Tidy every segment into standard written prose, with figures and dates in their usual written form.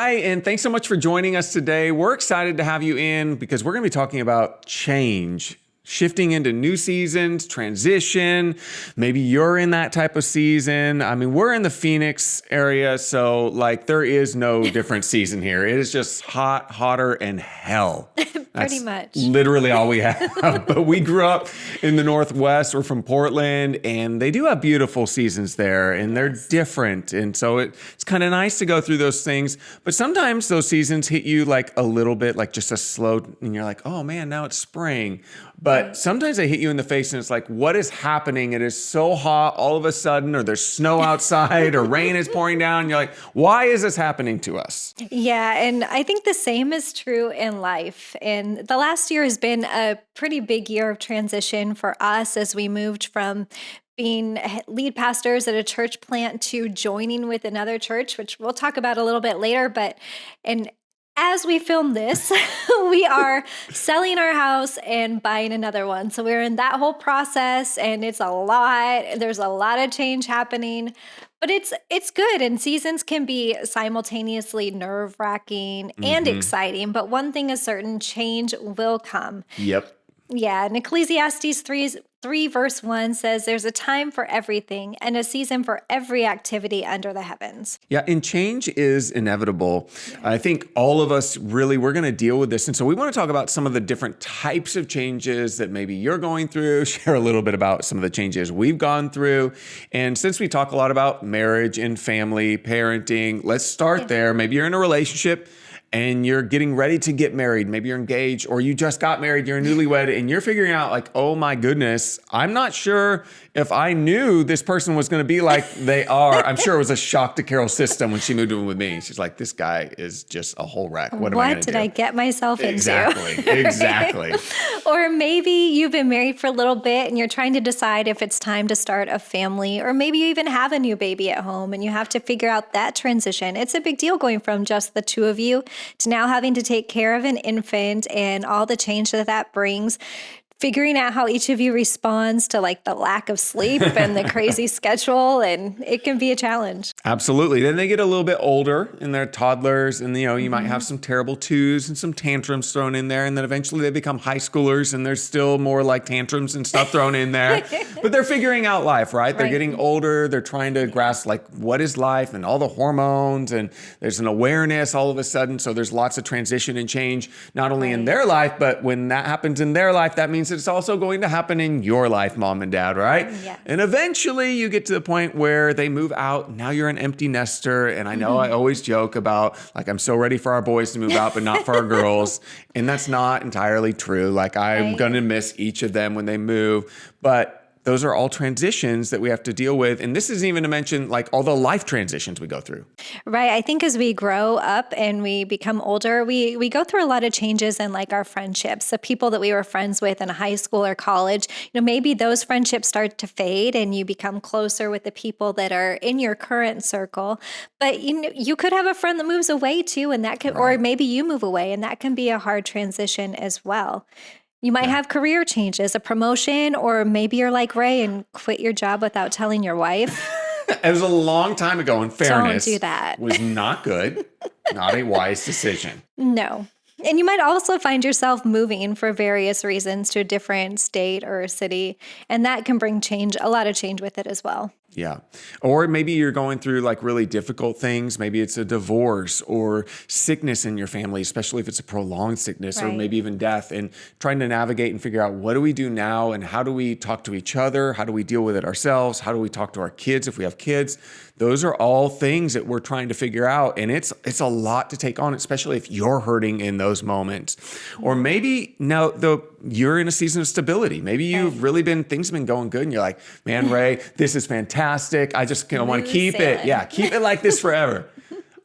Hi, and thanks so much for joining us today. We're excited to have you in because we're going to be talking about change, shifting into new seasons, transition. Maybe you're in that type of season. I mean, we're in the Phoenix area, so like there is no different season here. It is just hot, hotter, and hell. Pretty much. Literally all we have. But we grew up in the Northwest. We're from Portland, and they do have beautiful seasons there, and they're different. And so it's kind of nice to go through those things. But sometimes those seasons hit you like a little bit, like just a slow, and you're like, oh man, now it's spring. But sometimes they hit you in the face and it's like, what is happening? It is so hot all of a sudden, or there's snow outside or rain is pouring down. And you're like, why is this happening to us? Yeah, and I think the same is true in life. And the last year has been a pretty big year of transition for us as we moved from being lead pastors at a church plant to joining with another church, which we'll talk about a little bit later. And as we film this, we are selling our house and buying another one. So we're in that whole process, and it's a lot. There's a lot of change happening, but it's good. And seasons can be simultaneously nerve-wracking and exciting. But one thing is certain, change will come. Yep. Yeah, and Ecclesiastes 3 verse 1 says there's a time for everything and a season for every activity under the heavens. Yeah, and change is inevitable. I think all of us really, we're going to deal with this. And so we want to talk about some of the different types of changes that maybe you're going through, share a little bit about some of the changes we've gone through. And since we talk a lot about marriage and family, parenting, let's start there. Maybe you're in a relationship and you're getting ready to get married. Maybe you're engaged or you just got married, you're a newlywed, and you're figuring out like, oh my goodness, I'm not sure if I knew this person was going to be like they are. I'm sure it was a shock to Carol's system when she moved in with me. She's like, this guy is just a whole wreck. What am I going to do? What did I get myself into? Exactly. Or maybe you've been married for a little bit and you're trying to decide if it's time to start a family, or maybe you even have a new baby at home and you have to figure out that transition. It's a big deal going from just the two of you to now having to take care of an infant and all the change that brings. Figuring out how each of you responds to like the lack of sleep and the crazy schedule, and it can be a challenge. Absolutely. Then they get a little bit older and they're toddlers, and you might have some terrible twos and some tantrums thrown in there, and then eventually they become high schoolers and there's still more like tantrums and stuff thrown in there. But they're figuring out life, right? They're getting older. They're trying to grasp like what is life and all the hormones, and there's an awareness all of a sudden. So there's lots of transition and change, not only in their life, but when that happens in their life, that means it's also going to happen in your life, mom and dad, right? Yeah. And eventually you get to the point where they move out. Now you're an empty nester. And I know I always joke about like, I'm so ready for our boys to move out, but not for our girls. And that's not entirely true. Like I'm going to miss each of them when they move. But those are all transitions that we have to deal with. And this isn't even to mention like all the life transitions we go through. Right. I think as we grow up and we become older, we go through a lot of changes in like our friendships. The people that we were friends with in high school or college, maybe those friendships start to fade and you become closer with the people that are in your current circle. But you could have a friend that moves away too, and that can, or maybe you move away, and that can be a hard transition as well. You might have career changes, a promotion, or maybe you're like Ray and quit your job without telling your wife. It was a long time ago, in fairness. Don't do that. Was not good, not a wise decision. No. And you might also find yourself moving for various reasons to a different state or a city, and that can bring a lot of change with it as well. Yeah. Or maybe you're going through like really difficult things. Maybe it's a divorce or sickness in your family, especially if it's a prolonged sickness or maybe even death, and trying to navigate and figure out what do we do now and how do we talk to each other? How do we deal with it ourselves? How do we talk to our kids if we have kids? Those are all things that we're trying to figure out. And it's a lot to take on, especially if you're hurting in those moments. Or maybe now you're in a season of stability. Maybe you've really things have been going good and you're like, man, Ray, this is fantastic. I just want to keep it. Yeah, keep it like this forever.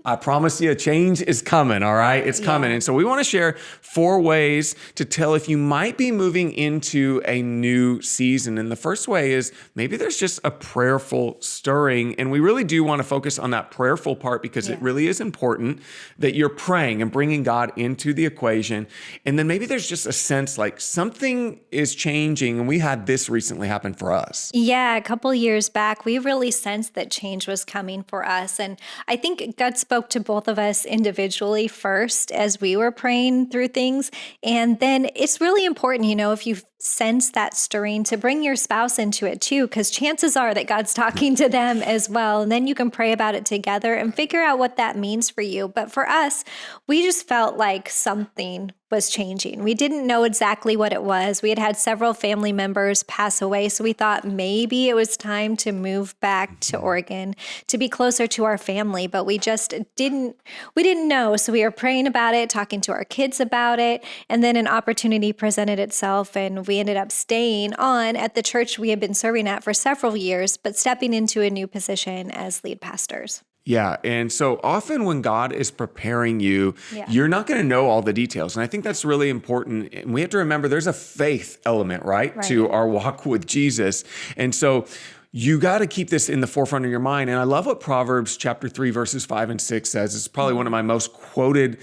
I promise you a change is coming, all right? It's coming. And so we want to share 4 ways to tell if you might be moving into a new season. And the first way is maybe there's just a prayerful stirring. And we really do want to focus on that prayerful part because it really is important that you're praying and bringing God into the equation. And then maybe there's just a sense like something is changing. And we had this recently happen for us. Yeah, a couple years back, we really sensed that change was coming for us. And I think God spoke spoke to both of us individually first as we were praying through things. And then it's really important, if you sense that stirring, to bring your spouse into it too, because chances are that God's talking to them as well. And then you can pray about it together and figure out what that means for you. But for us, we just felt like something was changing. We didn't know exactly what it was. We had had several family members pass away, so we thought maybe it was time to move back to Oregon to be closer to our family, but we just didn't know. So we were praying about it, talking to our kids about it, and then an opportunity presented itself, and we ended up staying on at the church we had been serving at for several years, but stepping into a new position as lead pastors. Yeah. And so often when God is preparing you, you're not going to know all the details. And I think that's really important. And we have to remember there's a faith element, right, to our walk with Jesus. And so you got to keep this in the forefront of your mind. And I love what Proverbs chapter 3, verses 5 and 6 says. It's probably one of my most quoted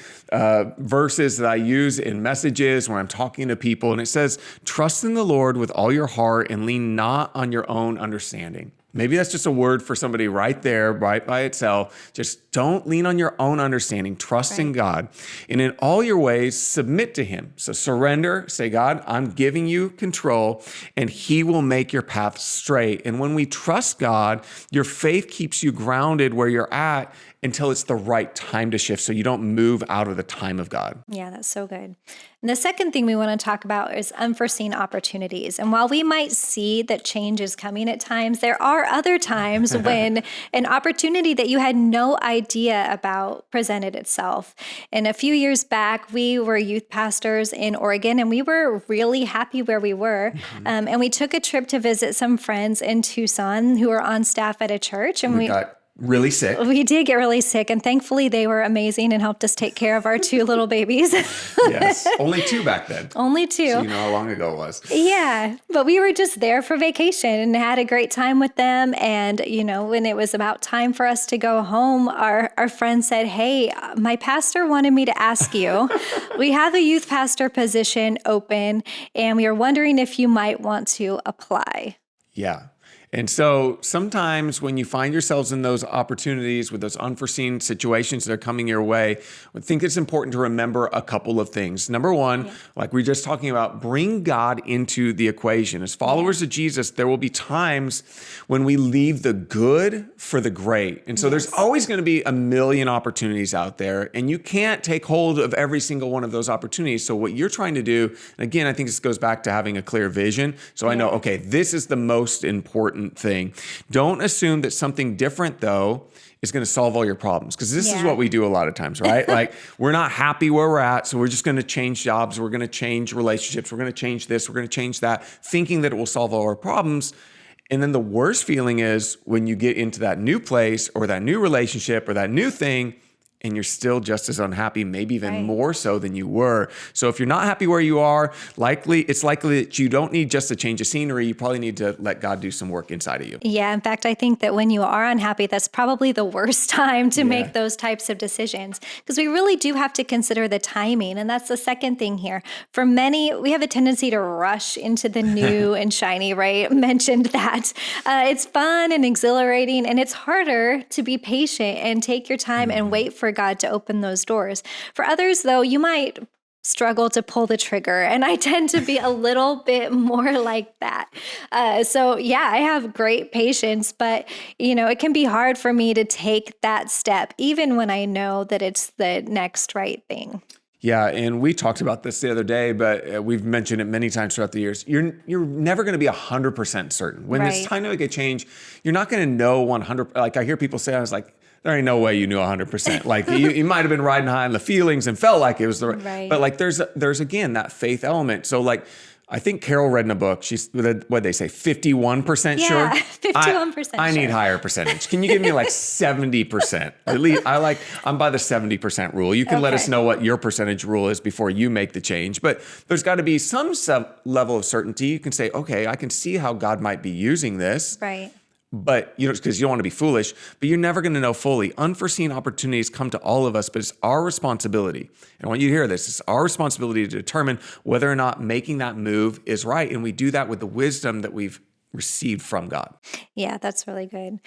verses that I use in messages when I'm talking to people. And it says, trust in the Lord with all your heart and lean not on your own understanding. Maybe that's just a word for somebody right there, right by itself. Just don't lean on your own understanding. Trust in God. And in all your ways, submit to Him. So surrender. Say, God, I'm giving you control, and He will make your path straight. And when we trust God, your faith keeps you grounded where you're at until it's the right time to shift, so you don't move out of the time of God. Yeah, that's so good. And the second thing we want to talk about is unforeseen opportunities. And while we might see that change is coming at times, there are other times when an opportunity that you had no idea about presented itself. And a few years back, we were youth pastors in Oregon, and we were really happy where we were. And we took a trip to visit some friends in Tucson who were on staff at a church. And we got really sick. We did get really sick, and thankfully they were amazing and helped us take care of our two little babies. Yes, only two back then. Only two. So you know how long ago it was. Yeah, but we were just there for vacation and had a great time with them. And, when it was about time for us to go home, our friend said, hey, my pastor wanted me to ask you, we have a youth pastor position open, and we are wondering if you might want to apply. Yeah. And so sometimes when you find yourselves in those opportunities with those unforeseen situations that are coming your way, I think it's important to remember a couple of things. Number one, like we were just talking about, bring God into the equation. As followers of Jesus, there will be times when we leave the good for the great. And so there's always going to be a million opportunities out there, and you can't take hold of every single one of those opportunities. So what you're trying to do, and again, I think this goes back to having a clear vision. So I know, okay, this is the most important thing. Don't assume that something different, though, is going to solve all your problems, because this is what we do a lot of times, right? Like we're not happy where we're at, so we're just going to change jobs, we're going to change relationships, we're going to change this, we're going to change that, thinking that it will solve all our problems. And then the worst feeling is when you get into that new place or that new relationship or that new thing, and you're still just as unhappy, maybe even more so than you were. So if you're not happy where you are, it's likely that you don't need just a change of scenery. You probably need to let God do some work inside of you. Yeah, in fact, I think that when you are unhappy, that's probably the worst time to make those types of decisions, because we really do have to consider the timing. And that's the second thing here. For many, we have a tendency to rush into the new and shiny, right? Mentioned that. It's fun and exhilarating, and it's harder to be patient and take your time and wait for God to open those doors. For others, though, you might struggle to pull the trigger, and I tend to be a little bit more like that. So I have great patience, but it can be hard for me to take that step, even when I know that it's the next right thing. Yeah, and we talked about this the other day, but we've mentioned it many times throughout the years. You're never going to be 100% certain. When it's time to make a change, you're not going to know 100%. Like I hear people say, I was like, there ain't no way you knew 100%. Like you might have been riding high on the feelings and felt like it was the right. But like there's again that faith element. So like I think Carol read in a book, she's what they say, 51% sure. Yeah, 51%. I need higher percentage. Can you give me like 70%? At least I'm by the 70% rule. You can let us know what your percentage rule is before you make the change. But there's got to be some level of certainty. You can say, okay, I can see how God might be using this. Right. But because you don't want to be foolish, but you're never going to know fully. Unforeseen opportunities come to all of us, but it's our responsibility. And I want you to hear this. It's our responsibility to determine whether or not making that move is right. And we do that with the wisdom that we've received from God. Yeah, that's really good.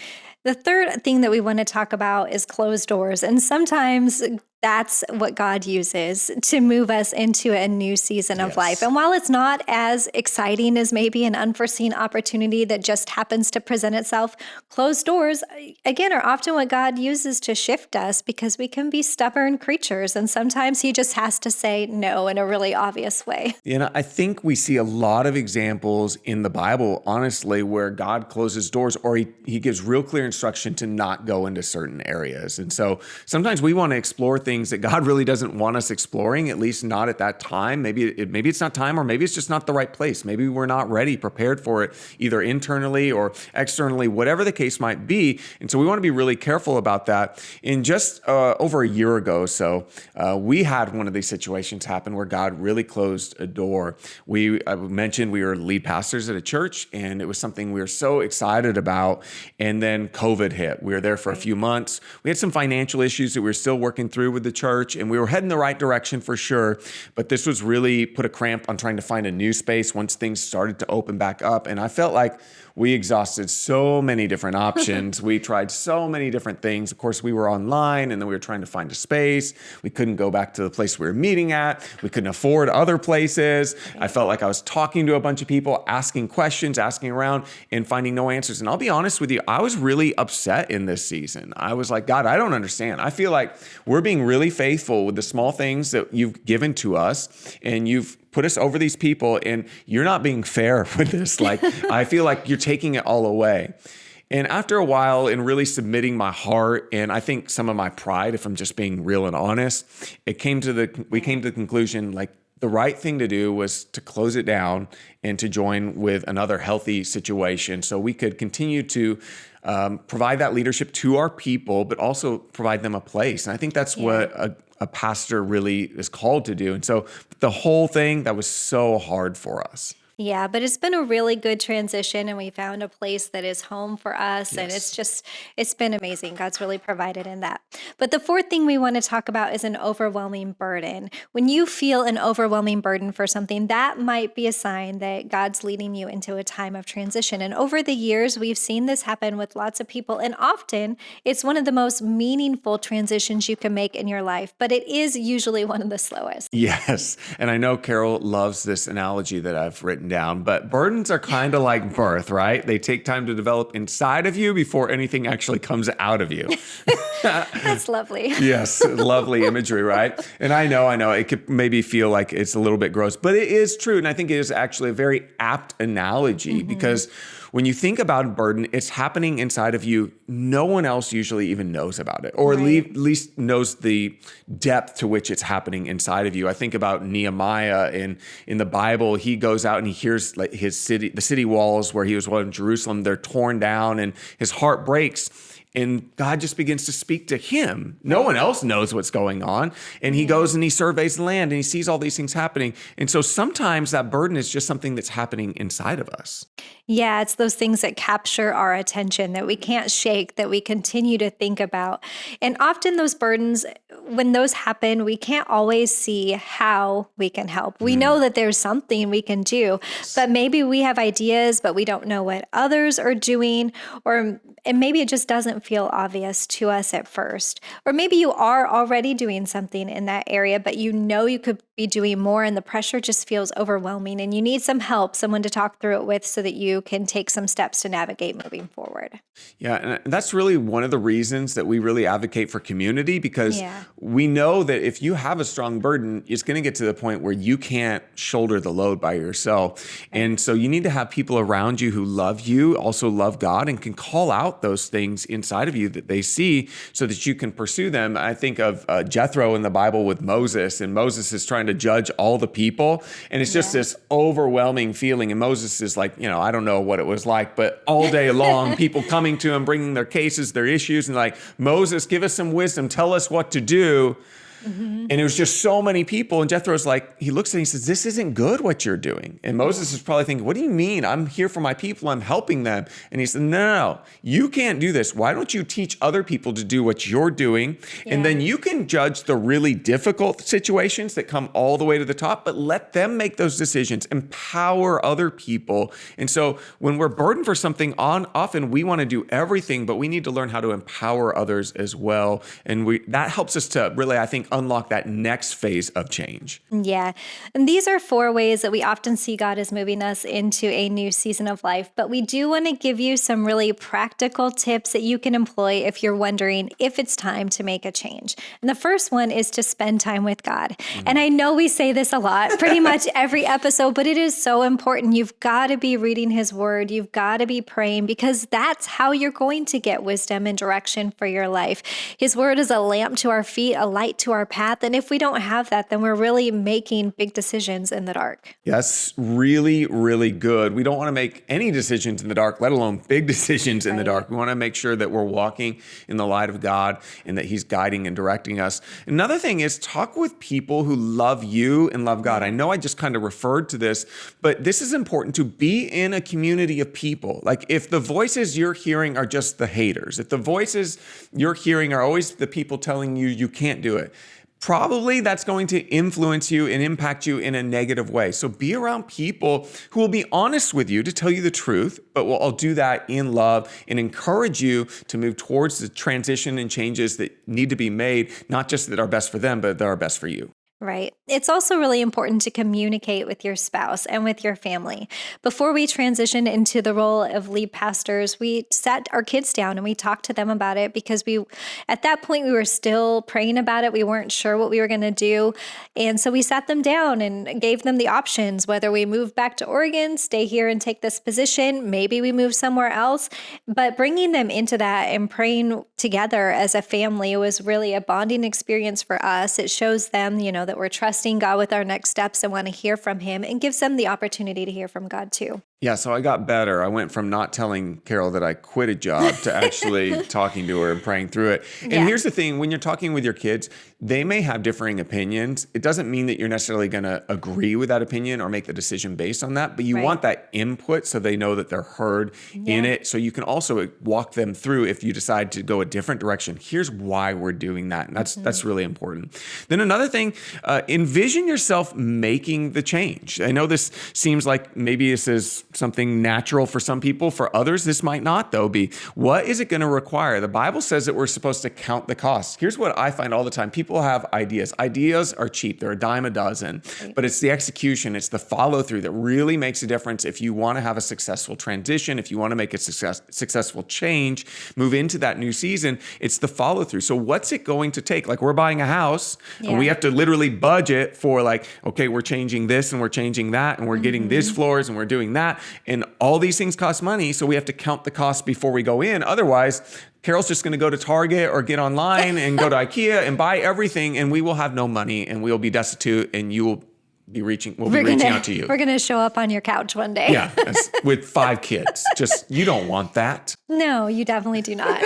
The third thing that we want to talk about is closed doors. And sometimes that's what God uses to move us into a new season of life. Yes. And while it's not as exciting as maybe an unforeseen opportunity that just happens to present itself, closed doors, again, are often what God uses to shift us because we can be stubborn creatures. And sometimes He just has to say no in a really obvious way. I think we see a lot of examples in the Bible, honestly, where God closes doors or he gives real clear instruction to not go into certain areas. And so sometimes we want to explore things that God really doesn't want us exploring, at least not at that time. Maybe it's not time, or maybe it's just not the right place. Maybe we're not ready, prepared for it, either internally or externally, whatever the case might be. And so we want to be really careful about that. In just over a year ago or so, we had one of these situations happen where God really closed a door. I mentioned we were lead pastors at a church, and it was something we were so excited about. And then COVID hit. We were there for a few months. We had some financial issues that we were still working through with the church, and we were heading the right direction for sure. But this was really put a cramp on trying to find a new space once things started to open back up. And I felt like we exhausted so many different options. We tried so many different things. Of course, we were online, and then we were trying to find a space. We couldn't go back to the place we were meeting at. We couldn't afford other places. I felt like I was talking to a bunch of people, asking questions, asking around, and finding no answers. And I'll be honest with you, I was really upset in this season. I was like, God, I don't understand. I feel like we're being really faithful with the small things that you've given to us, and you've put us over these people, and you're not being fair with this. Like, I feel like you're taking it all away. And after a while, in really submitting my heart, and I think some of my pride, if I'm just being real and honest, we came to the conclusion, like, the right thing to do was to close it down and to join with another healthy situation so we could continue to provide that leadership to our people, but also provide them a place. And I think that's what a pastor really is called to do. And so the whole thing, that was so hard for us. Yeah, but it's been a really good transition, and we found a place that is home for us. And it's been amazing. God's really provided in that. But the fourth thing we want to talk about is an overwhelming burden. When you feel an overwhelming burden for something, that might be a sign that God's leading you into a time of transition. And over the years, we've seen this happen with lots of people. And often it's one of the most meaningful transitions you can make in your life, but it is usually one of the slowest. Yes. And I know Carol loves this analogy that I've written down, but burdens are kind of like birth, right? They take time to develop inside of you before anything actually comes out of you. That's lovely. Yes, lovely imagery, right? And I know, it could maybe feel like it's a little bit gross, but it is true. And I think it is actually a very apt analogy because when you think about a burden, it's happening inside of you. No one else usually even knows about it, or at least knows the depth to which it's happening inside of you. I think about Nehemiah in the Bible. He goes out and he hears like the city walls where he was in Jerusalem, they're torn down, and his heart breaks. And God just begins to speak to him. No one else knows what's going on. And he goes and he surveys the land and he sees all these things happening. And so sometimes that burden is just something that's happening inside of us. Yeah, it's those things that capture our attention that we can't shake, that we continue to think about. And often those burdens, when those happen, we can't always see how we can help. We know that there's something we can do, but maybe we have ideas, but we don't know what others are doing, and maybe it just doesn't feel obvious to us at first. Or maybe you are already doing something in that area, but you know you could be doing more, and the pressure just feels overwhelming, and you need some help, someone to talk through it with so that you can take some steps to navigate moving forward. Yeah, and that's really one of the reasons that we really advocate for community, because we know that if you have a strong burden, it's going to get to the point where you can't shoulder the load by yourself. And so you need to have people around you who love you, also love God, and can call out those things inside of you that they see so that you can pursue them. I think of Jethro in the Bible with Moses, and Moses is trying to judge all the people. And it's just this overwhelming feeling. And Moses is like, I don't know what it was like, but all day long, people coming to him, bringing their cases, their issues, and like, Moses, give us some wisdom. Tell us what to do. And it was just so many people. And Jethro's like, he looks at it and he says, this isn't good what you're doing. And Moses is probably thinking, what do you mean? I'm here for my people. I'm helping them. And he said, no, you can't do this. Why don't you teach other people to do what you're doing? Yeah. And then you can judge the really difficult situations that come all the way to the top, but let them make those decisions. Empower other people. And so when we're burdened for something, often we want to do everything, but we need to learn how to empower others as well. And that helps us to really, I think, unlock that next phase of change. Yeah. And these are 4 ways that we often see God is moving us into a new season of life. But we do want to give you some really practical tips that you can employ if you're wondering if it's time to make a change. And the first one is to spend time with God. And I know we say this a lot, pretty much every episode, but it is so important. You've got to be reading His Word. You've got to be praying, because that's how you're going to get wisdom and direction for your life. His Word is a lamp to our feet, a light to our path. And if we don't have that, then we're really making big decisions in the dark. Yes, really, really good. We don't want to make any decisions in the dark, let alone big decisions in the dark. We want to make sure that we're walking in the light of God and that He's guiding and directing us. Another thing is talk with people who love you and love God. I know I just kind of referred to this, but this is important, to be in a community of people. Like, if the voices you're hearing are just the haters, if the voices you're hearing are always the people telling you you can't do it, probably that's going to influence you and impact you in a negative way. So be around people who will be honest with you to tell you the truth, but will all do that in love and encourage you to move towards the transition and changes that need to be made, not just that are best for them, but that are best for you. Right. It's also really important to communicate with your spouse and with your family. Before we transitioned into the role of lead pastors, we sat our kids down and we talked to them about it, because at that point, we were still praying about it. We weren't sure what we were going to do. And so we sat them down and gave them the options, whether we move back to Oregon, stay here and take this position, maybe we move somewhere else. But bringing them into that and praying together as a family was really a bonding experience for us. It shows them, that we're trusting God with our next steps and want to hear from Him, and gives them the opportunity to hear from God too. Yeah, so I got better. I went from not telling Carol that I quit a job to actually talking to her and praying through it. And here's the thing, when you're talking with your kids, they may have differing opinions. It doesn't mean that you're necessarily going to agree with that opinion or make the decision based on that, but you want that input so they know that they're heard in it. So you can also walk them through, if you decide to go a different direction, here's why we're doing that. And that's really important. Then another thing, envision yourself making the change. I know this seems like maybe this is something natural for some people. For others, this might not, though, be. What is it going to require? The Bible says that we're supposed to count the costs. Here's what I find all the time. People have ideas. Ideas are cheap. They're a dime a dozen. But it's the execution, it's the follow-through that really makes a difference if you want to have a successful transition, if you want to make a successful change, move into that new season. It's the follow-through. So what's it going to take? Like, we're buying a house, and we have to literally budget for, like, okay, we're changing this and we're changing that, and we're getting these floors and we're doing that. And all these things cost money, so we have to count the cost before we go in. Otherwise, Carol's just going to go to Target or get online and go to IKEA and buy everything, and we will have no money, and we'll be destitute, and you will be reaching out to you. We're going to show up on your couch one day. Yeah, with 5 kids. Just, you don't want that. No, you definitely do not.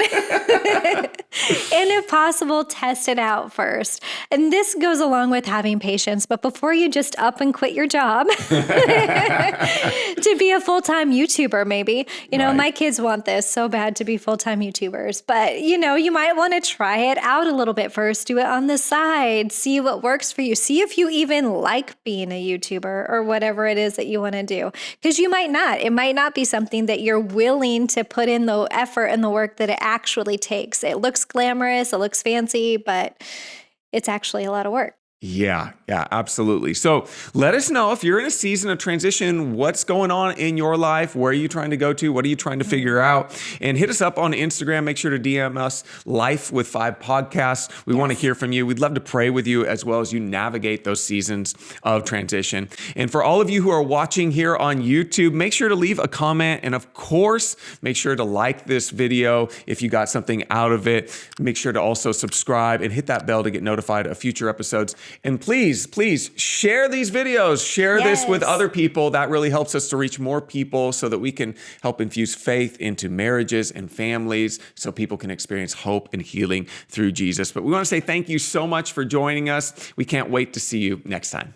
And if possible, test it out first. And this goes along with having patience. But before you just up and quit your job to be a full-time YouTuber, maybe, my kids want this so bad, to be full-time YouTubers. But, you might want to try it out a little bit first. Do it on the side. See what works for you. See if you even like being a YouTuber or whatever it is that you want to do. Because you might not. It might not be something that you're willing to put in the effort and the work that it actually takes. It looks glamorous, it looks fancy, but it's actually a lot of work. Yeah, absolutely. So let us know if you're in a season of transition, what's going on in your life? Where are you trying to go to? What are you trying to figure out? And hit us up on Instagram. Make sure to DM us, Life with 5 Podcasts. We want to hear from you. We'd love to pray with you as well as you navigate those seasons of transition. And for all of you who are watching here on YouTube, make sure to leave a comment. And of course, make sure to like this video if you got something out of it. Make sure to also subscribe and hit that bell to get notified of future episodes. And please share these videos, share this with Yes. other people. That really helps us to reach more people so that we can help infuse faith into marriages and families so people can experience hope and healing through Jesus. But we want to say thank you so much for joining us. We can't wait to see you next time.